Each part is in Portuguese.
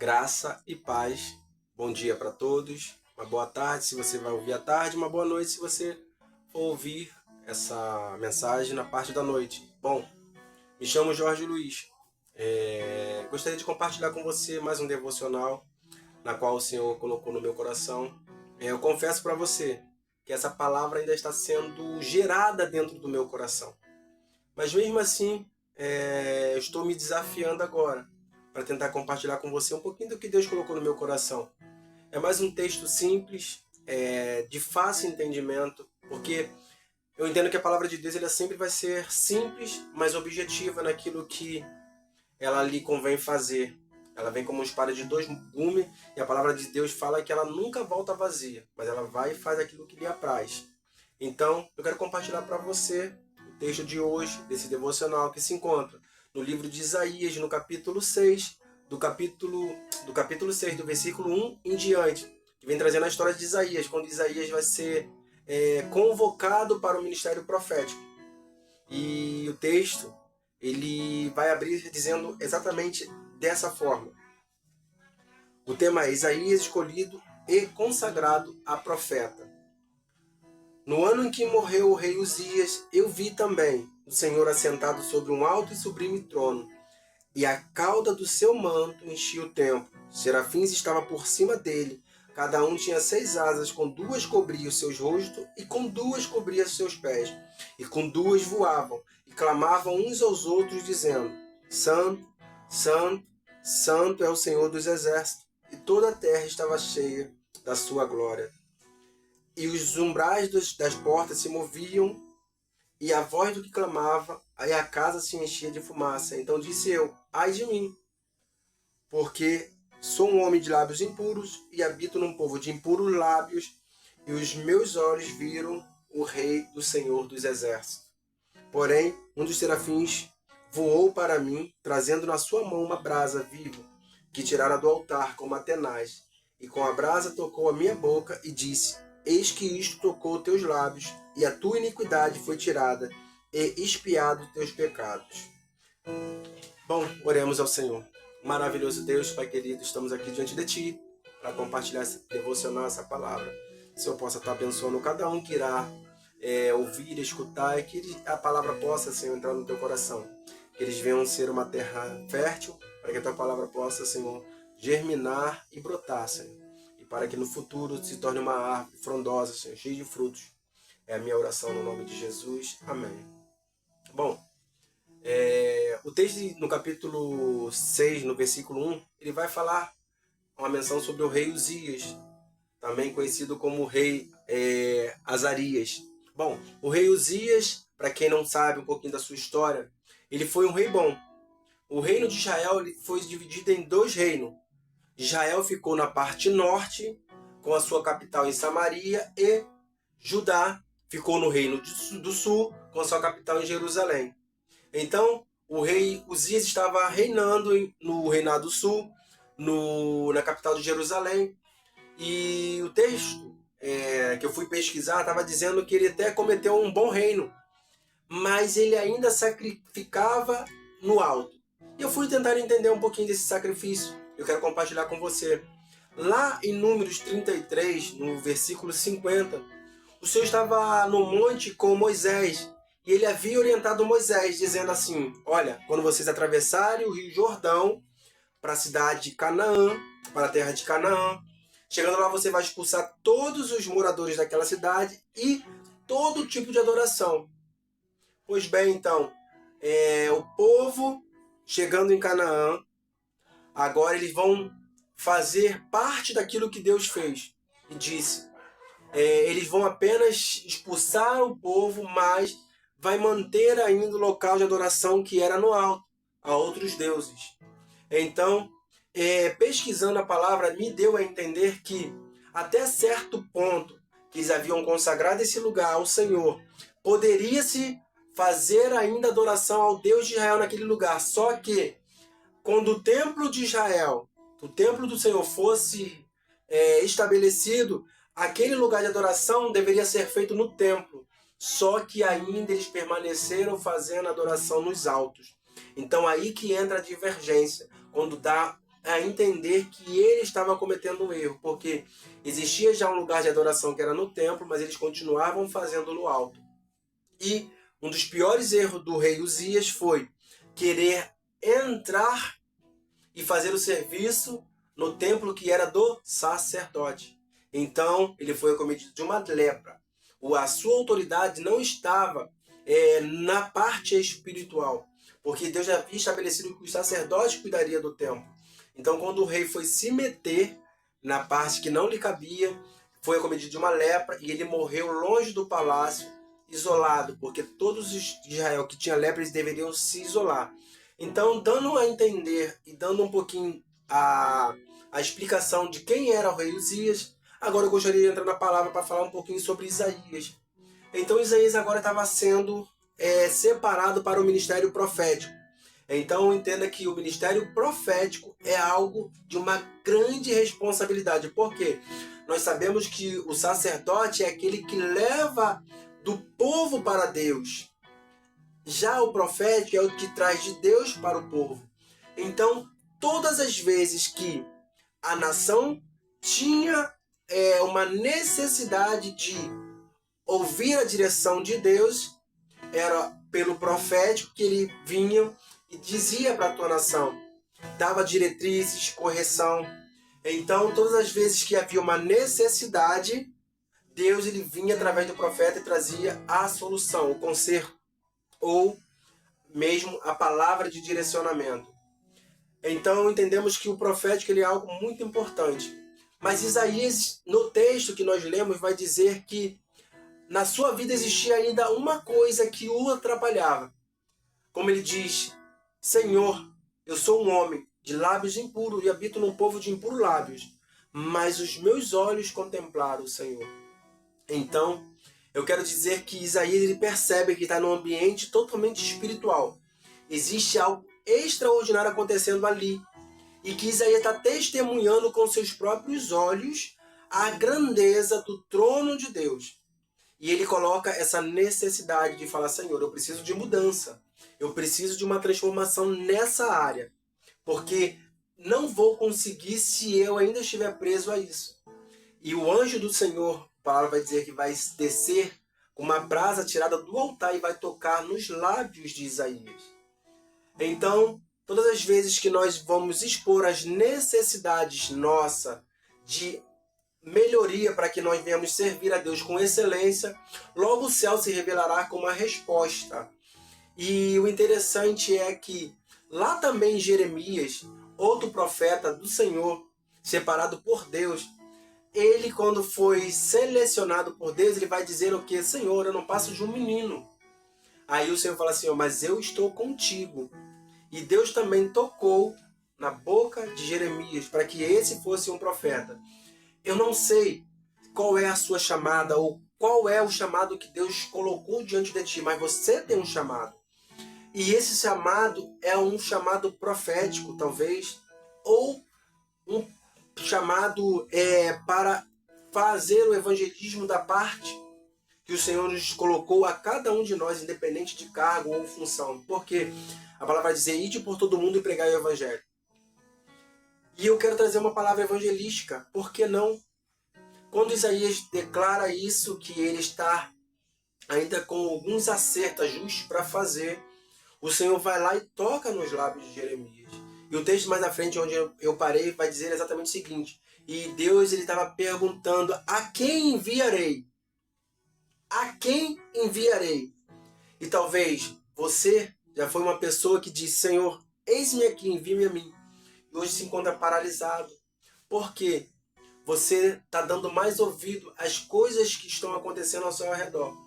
Graça e paz. Bom dia para todos. Uma boa tarde se você vai ouvir à tarde. Uma boa noite se você for ouvir essa mensagem na parte da noite. Bom, me chamo Jorge Luiz. Gostaria de compartilhar com você mais um devocional na qual o Senhor colocou no meu coração. Eu confesso para você que essa palavra ainda está sendo gerada dentro do meu coração. Mas mesmo assim, eu estou me desafiando agora para tentar compartilhar com você um pouquinho do que Deus colocou no meu coração. É mais um texto simples, de fácil entendimento, porque eu entendo que a palavra de Deus ela sempre vai ser simples, mas objetiva naquilo que ela lhe convém fazer. Ela vem como uma espada de dois gumes e a palavra de Deus fala que ela nunca volta vazia, mas ela vai e faz aquilo que lhe apraz. Então, eu quero compartilhar para você o texto de hoje, desse devocional que se encontra no livro de Isaías, no capítulo 6, do capítulo 6, do versículo 1 em diante, que vem trazendo a história de Isaías, quando Isaías vai ser convocado para o ministério profético. E o texto, ele vai abrir dizendo exatamente dessa forma. O tema é Isaías escolhido e consagrado a profeta. No ano em que morreu o rei Uzias, eu vi também o Senhor assentado sobre um alto e sublime trono, e a cauda do seu manto enchia o templo. Serafins estavam por cima dele, cada um tinha 6 asas, com 2 cobria os seus rostos, e com 2 cobria os seus pés, e com 2 voavam, e clamavam uns aos outros, dizendo: Santo, Santo, Santo é o Senhor dos exércitos, e toda a terra estava cheia da sua glória. E os umbrais das portas se moviam, e a voz do que clamava, e a casa se enchia de fumaça. Então disse eu: ai de mim, porque sou um homem de lábios impuros, e habito num povo de impuros lábios, e os meus olhos viram o Rei do Senhor dos Exércitos. Porém, um dos serafins voou para mim, trazendo na sua mão uma brasa viva, que tirara do altar com uma tenaz, e com a brasa tocou a minha boca, e disse: eis que isto tocou teus lábios, e a tua iniquidade foi tirada, e expiado teus pecados. Bom, oremos ao Senhor. Maravilhoso Deus, Pai querido, estamos aqui diante de Ti para compartilhar esse devocional, essa palavra. Que o Senhor possa estar abençoando cada um que irá ouvir, escutar, e que a palavra possa, Senhor, entrar no teu coração. Que eles venham ser uma terra fértil, para que a tua palavra possa, Senhor, germinar e brotar, Senhor. E para que no futuro se torne uma árvore frondosa, Senhor, cheia de frutos. É a minha oração no nome de Jesus. Amém. Bom, o texto no capítulo 6, no versículo 1, ele vai falar uma menção sobre o rei Uzias, também conhecido como o rei Azarias. Bom, o rei Uzias, para quem não sabe um pouquinho da sua história, ele foi um rei bom. O reino de Israel ele foi dividido em 2 reinos. Israel ficou na parte norte, com a sua capital em Samaria, e Judá ficou no reino do sul, com a sua capital em Jerusalém. Então, o rei Uzias estava reinando no reinado do sul, na capital de Jerusalém. E o texto que eu fui pesquisar estava dizendo que ele até cometeu um bom reino, mas ele ainda sacrificava no alto. E eu fui tentar entender um pouquinho desse sacrifício. Eu quero compartilhar com você. Lá em Números 33, no versículo 50, o Senhor estava no monte com Moisés, e ele havia orientado Moisés, dizendo assim: olha, quando vocês atravessarem o rio Jordão para a cidade de Canaã, para a terra de Canaã, chegando lá você vai expulsar todos os moradores daquela cidade e todo tipo de adoração. Pois bem, então, o povo chegando em Canaã, agora eles vão fazer parte daquilo que Deus fez. E disse, eles vão apenas expulsar o povo, mas vai manter ainda o local de adoração que era no alto, a outros deuses. Então, pesquisando a palavra, me deu a entender que até certo ponto que eles haviam consagrado esse lugar ao Senhor, poderia-se fazer ainda adoração ao Deus de Israel naquele lugar. Só que quando o templo de Israel, o templo do Senhor fosse estabelecido, aquele lugar de adoração deveria ser feito no templo. Só que ainda eles permaneceram fazendo adoração nos altos. Então aí que entra a divergência, quando dá a entender que ele estava cometendo um erro, porque existia já um lugar de adoração que era no templo, mas eles continuavam fazendo no alto. E um dos piores erros do rei Uzias foi querer entrar e fazer o serviço no templo que era do sacerdote. Então ele foi acometido de uma lepra. A sua autoridade não estava na parte espiritual, porque Deus já havia estabelecido que os sacerdotes cuidariam do templo. Então, quando o rei foi se meter na parte que não lhe cabia, foi acometido de uma lepra e ele morreu longe do palácio, isolado, porque todos os de Israel que tinham lepra eles deveriam se isolar. Então, dando a entender e dando um pouquinho a explicação de quem era o rei Uzias, agora eu gostaria de entrar na palavra para falar um pouquinho sobre Isaías. Então, Isaías agora estava sendo separado para o ministério profético. Então entenda que o ministério profético é algo de uma grande responsabilidade. Por quê? Nós sabemos que o sacerdote é aquele que leva do povo para Deus. Já o profético é o que traz de Deus para o povo. Então, todas as vezes que a nação tinha uma necessidade de ouvir a direção de Deus, era pelo profético que ele vinha e dizia para a tua nação, dava diretrizes, correção. Então, todas as vezes que havia uma necessidade, Deus ele vinha através do profeta e trazia a solução, o conserto, ou mesmo a palavra de direcionamento. Então, entendemos que o profético ele é algo muito importante. Mas Isaías, no texto que nós lemos, vai dizer que na sua vida existia ainda uma coisa que o atrapalhava. Como ele diz, Senhor, eu sou um homem de lábios impuros e habito num povo de impuros lábios, mas os meus olhos contemplaram o Senhor. Então, eu quero dizer que Isaías ele percebe que está num ambiente totalmente espiritual. Existe algo extraordinário acontecendo ali. E que Isaías está testemunhando com seus próprios olhos a grandeza do trono de Deus. E ele coloca essa necessidade de falar, Senhor, eu preciso de mudança. Eu preciso de uma transformação nessa área. Porque não vou conseguir se eu ainda estiver preso a isso. E o anjo do Senhor, a palavra vai dizer que vai descer com uma brasa tirada do altar e vai tocar nos lábios de Isaías. Então, todas as vezes que nós vamos expor as necessidades nossas de melhoria para que nós venhamos servir a Deus com excelência, logo o céu se revelará com uma resposta. E o interessante é que lá também Jeremias, outro profeta do Senhor, separado por Deus, ele quando foi selecionado por Deus, ele vai dizer o que? Senhor, eu não passo de um menino. Aí o Senhor fala assim, mas eu estou contigo. E Deus também tocou na boca de Jeremias para que esse fosse um profeta. Eu não sei qual é a sua chamada ou qual é o chamado que Deus colocou diante de ti, mas você tem um chamado. E esse chamado é um chamado profético, talvez, ou um chamado para fazer o evangelismo da parte que o Senhor nos colocou a cada um de nós, independente de cargo ou função. Porque a palavra vai dizer, ide por todo mundo e pregai o evangelho. E eu quero trazer uma palavra evangelística, por que não? Quando Isaías declara isso, que ele está ainda com alguns acertos, ajustes para fazer, o Senhor vai lá e toca nos lábios de Jeremias. E o texto mais à frente, onde eu parei, vai dizer exatamente o seguinte, e Deus ele estava perguntando, a quem enviarei? A quem enviarei? E talvez você já foi uma pessoa que disse, Senhor, eis-me aqui, envie-me a mim. E hoje se encontra paralisado. Por quê? Você está dando mais ouvido às coisas que estão acontecendo ao seu redor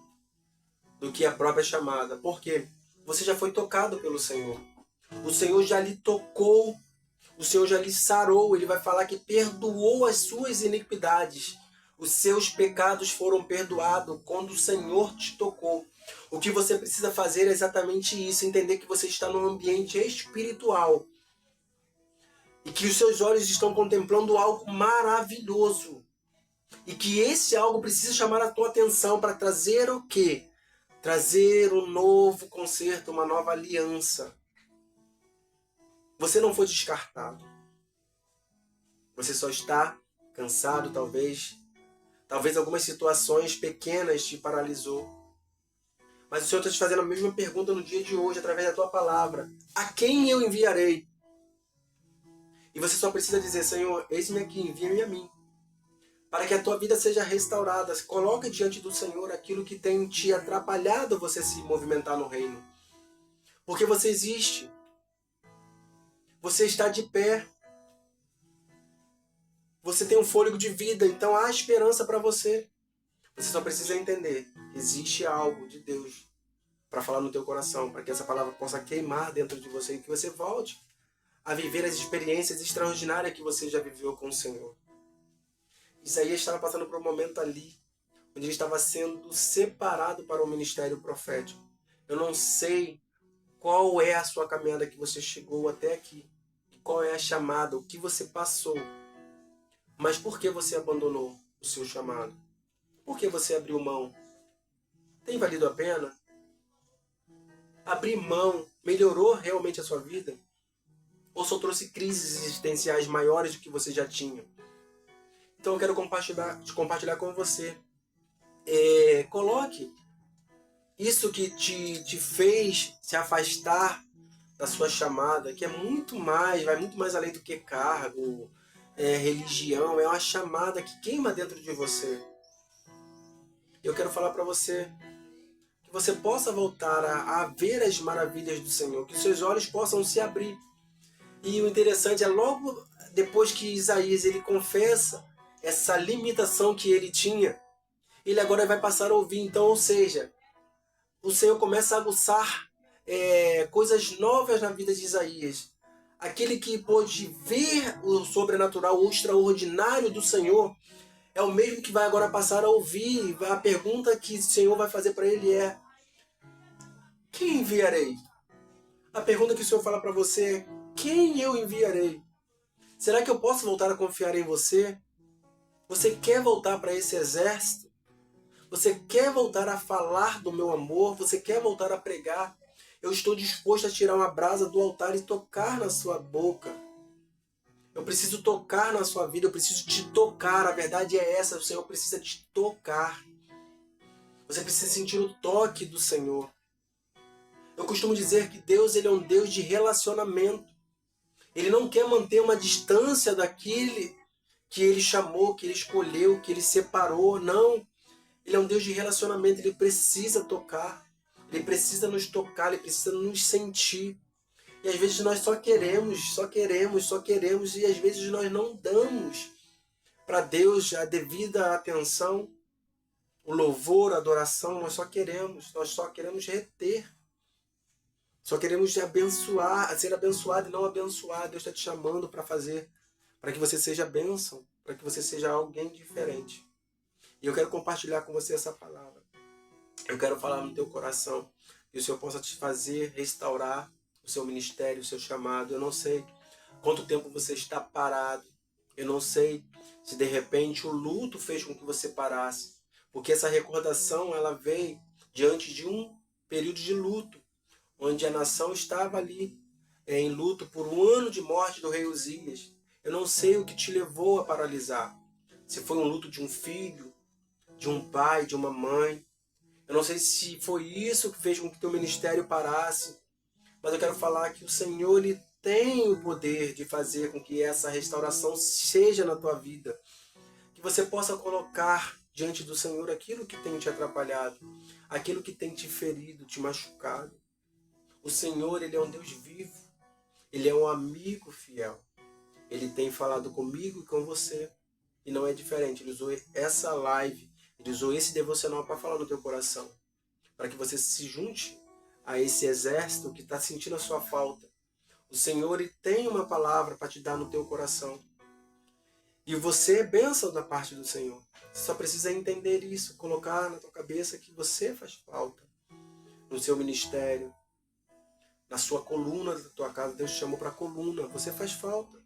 do que a própria chamada. Por quê? Você já foi tocado pelo Senhor. O Senhor já lhe tocou. O Senhor já lhe sarou. Ele vai falar que perdoou as suas iniquidades. Os seus pecados foram perdoados quando o Senhor te tocou. O que você precisa fazer é exatamente isso. Entender que você está num ambiente espiritual. E que os seus olhos estão contemplando algo maravilhoso. E que esse algo precisa chamar a tua atenção para trazer o quê? Trazer um novo concerto, uma nova aliança. Você não foi descartado. Você só está cansado, talvez. Talvez algumas situações pequenas te paralisou. Mas o Senhor está te fazendo a mesma pergunta no dia de hoje, através da tua palavra. A quem eu enviarei? E você só precisa dizer, Senhor, eis-me aqui, envia-me a mim. Para que a tua vida seja restaurada. Coloque diante do Senhor aquilo que tem te atrapalhado você se movimentar no reino. Porque você existe. Você está de pé. Você tem um fôlego de vida, então há esperança para você. Você só precisa entender que existe algo de Deus para falar no teu coração, para que essa palavra possa queimar dentro de você e que você volte a viver as experiências extraordinárias que você já viveu com o Senhor. Isaías estava passando por um momento ali, onde ele estava sendo separado para o ministério profético. Eu não sei qual é a sua caminhada que você chegou até aqui, qual é a chamada, o que você passou, mas por que você abandonou o seu chamado? Por que você abriu mão? Tem valido a pena? Abrir mão melhorou realmente a sua vida? Ou só trouxe crises existenciais maiores do que você já tinha? Então eu quero compartilhar com você. Coloque isso que te fez se afastar da sua chamada, que é muito mais, vai muito mais além do que cargo, religião, é uma chamada que queima dentro de você. Eu quero falar para você que você possa voltar a ver as maravilhas do Senhor, que os seus olhos possam se abrir. E o interessante é logo depois que Isaías ele confessa essa limitação que ele tinha, ele agora vai passar a ouvir. Então, ou seja, o Senhor começa a aguçar coisas novas na vida de Isaías. Aquele que pôde ver o sobrenatural, o extraordinário do Senhor, é o mesmo que vai agora passar a ouvir. A pergunta que o Senhor vai fazer para ele é: quem enviarei? A pergunta que o Senhor fala para você é: quem eu enviarei? Será que eu posso voltar a confiar em você? Você quer voltar para esse exército? Você quer voltar a falar do meu amor? Você quer voltar a pregar? Eu estou disposto a tirar uma brasa do altar e tocar na sua boca. Eu preciso tocar na sua vida, eu preciso te tocar. A verdade é essa, o Senhor precisa te tocar. Você precisa sentir o toque do Senhor. Eu costumo dizer que Deus ele é um Deus de relacionamento. Ele não quer manter uma distância daquele que Ele chamou, que Ele escolheu, que Ele separou. Não. Ele é um Deus de relacionamento. Ele precisa tocar. Ele precisa nos tocar. Ele precisa nos sentir. E às vezes nós só queremos. E às vezes nós não damos para Deus a devida atenção, o louvor, a adoração. Nós só queremos reter. Só queremos abençoar, ser abençoado e não abençoar. Deus está te chamando para fazer, para que você seja bênção, para que você seja alguém diferente. E eu quero compartilhar com você essa palavra. Eu quero falar no teu coração, que o Senhor possa te fazer restaurar o seu ministério, o seu chamado. Eu não sei quanto tempo você está parado. Eu não sei se de repente o luto fez com que você parasse. Porque essa recordação, ela veio diante de um período de luto, onde a nação estava ali em luto por um ano de morte do rei Uzias. Eu não sei o que te levou a paralisar. Se foi um luto de um filho, de um pai, de uma mãe. Eu não sei se foi isso que fez com que teu ministério parasse. Mas eu quero falar que o Senhor ele tem o poder de fazer com que essa restauração seja na tua vida. Que você possa colocar diante do Senhor aquilo que tem te atrapalhado, aquilo que tem te ferido, te machucado. O Senhor, Ele é um Deus vivo. Ele é um amigo fiel. Ele tem falado comigo e com você. E não é diferente. Ele usou essa live, Ele usou esse devocional para falar no teu coração. Para que você se junte a esse exército que está sentindo a sua falta. O Senhor ele tem uma palavra para te dar no teu coração. E você é bênção da parte do Senhor. Você só precisa entender isso. Colocar na tua cabeça que você faz falta. No seu ministério. Na sua coluna da tua casa, Deus te chamou para a coluna. Você faz falta.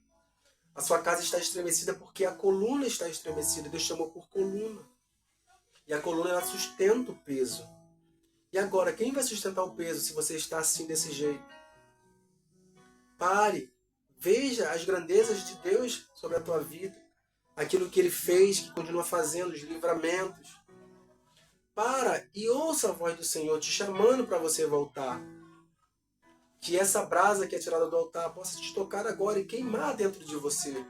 A sua casa está estremecida porque a coluna está estremecida. Deus chamou por coluna. E a coluna ela sustenta o peso. E agora, quem vai sustentar o peso se você está assim desse jeito? Pare. Veja as grandezas de Deus sobre a tua vida. Aquilo que Ele fez, que continua fazendo, os livramentos. Para e ouça a voz do Senhor te chamando para você voltar. Que essa brasa que é tirada do altar possa te tocar agora e queimar dentro de você.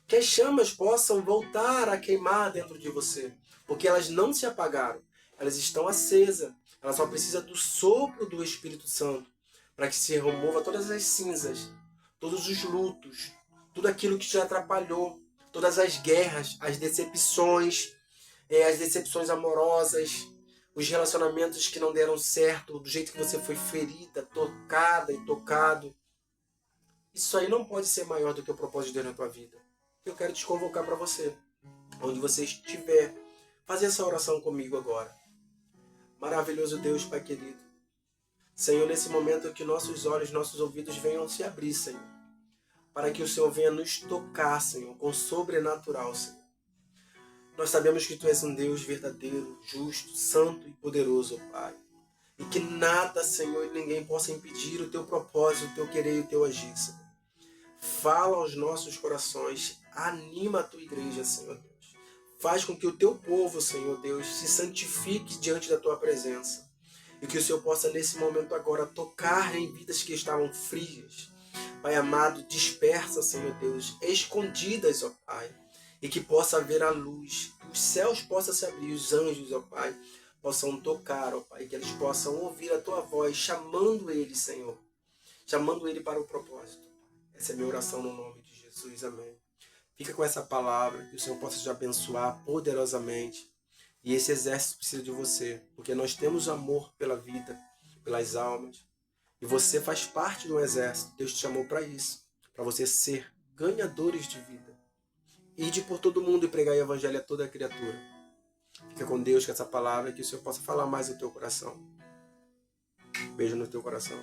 Que as chamas possam voltar a queimar dentro de você. Porque elas não se apagaram. Elas estão acesas. Ela só precisa do sopro do Espírito Santo para que se remova todas as cinzas, todos os lutos, tudo aquilo que te atrapalhou, todas as guerras, as decepções amorosas, os relacionamentos que não deram certo, do jeito que você foi ferida, tocada e tocado. Isso aí não pode ser maior do que o propósito de Deus na tua vida. Eu quero te convocar para você, onde você estiver, fazer essa oração comigo agora. Maravilhoso Deus, Pai querido. Senhor, nesse momento que nossos olhos, nossos ouvidos venham se abrir, Senhor, para que o Senhor venha nos tocar, Senhor, com sobrenatural, Senhor. Nós sabemos que Tu és um Deus verdadeiro, justo, santo e poderoso, Pai. E que nada, Senhor, e ninguém possa impedir o Teu propósito, o Teu querer e o Teu agir, Senhor. Fala aos nossos corações, anima a Tua igreja, Senhor Deus. Faz com que o Teu povo, Senhor Deus, se santifique diante da Tua presença. E que o Senhor possa, nesse momento agora, tocar em vidas que estavam frias. Pai amado, dispersa, Senhor Deus, escondidas, ó Pai. E que possa haver a luz, que os céus possam se abrir, os anjos, ó Pai, possam tocar, ó Pai, que eles possam ouvir a Tua voz, chamando Ele, Senhor, chamando Ele para o propósito. Essa é a minha oração no nome de Jesus, amém. Fica com essa palavra, que o Senhor possa te abençoar poderosamente. E esse exército precisa de você, porque nós temos amor pela vida, pelas almas. E você faz parte de um exército, Deus te chamou para isso, para você ser ganhadores de vida. Ide por todo mundo e pregar o evangelho a toda criatura. Fica com Deus com essa palavra, que o Senhor possa falar mais no teu coração. Beijo no teu coração.